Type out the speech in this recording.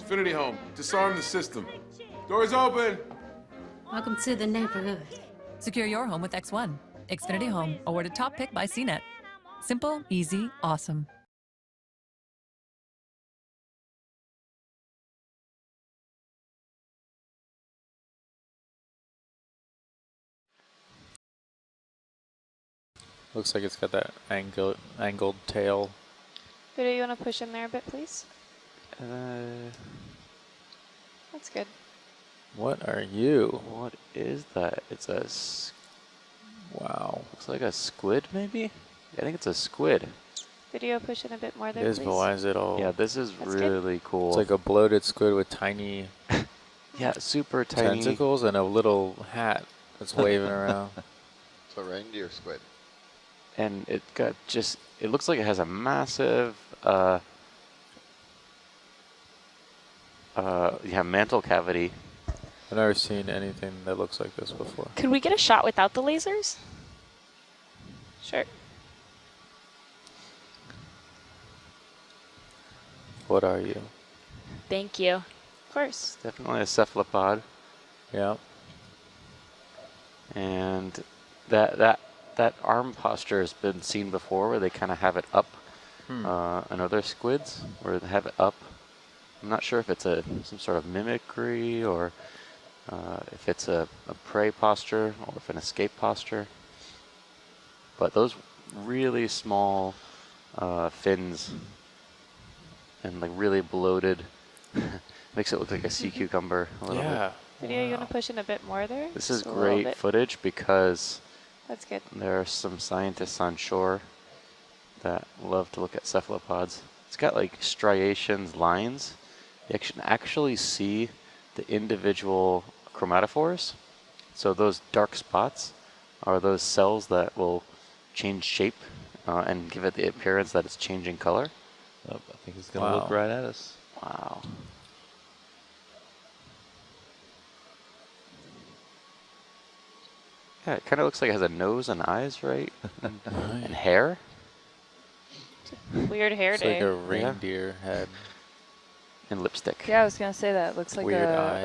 Xfinity Home. Disarm the system. Doors open! Welcome to the neighborhood. Secure your home with X1. Xfinity Home, awarded top pick by CNET. Simple, easy, awesome. Looks like it's got that angled tail. Video, you want to push in there a bit, please? That's good. What are you? What is that? It's a... Wow. Looks like a squid, maybe? I think it's a squid. Video, push in a bit more It there, is, please. but why is it all... Yeah, this is That's really cool. It's like a bloated squid with tiny yeah, super tiny tentacles and a little hat that's waving around. It's a reindeer squid. And it got just... It looks like it has a massive... mantle cavity. I've never seen anything that looks like this before. Could we get a shot without the lasers? Sure. What are you? Thank you. Of course. Definitely a cephalopod. Yeah. And that arm posture has been seen before, where they kind of have it up. In other squids, where they have it up. I'm not sure if it's some sort of mimicry, or if it's a prey posture, or if an escape posture. But those really small fins and like really bloated makes it look like a sea cucumber a little bit. Video, you want to push in a bit more there? This is Just a little great bit. footage because That's good. there are some scientists on shore that love to look at cephalopods. It's got like striations, lines. You can actually see the individual chromatophores. So those dark spots are those cells that will change shape and give it the appearance that it's changing color. Oh, I think it's going to look right at us. Wow. Yeah, it kind of looks like it has a nose and eyes, right? And hair. Weird hair It's day. like a reindeer head. And lipstick. Yeah, I was gonna say that. Looks like Weird a eye.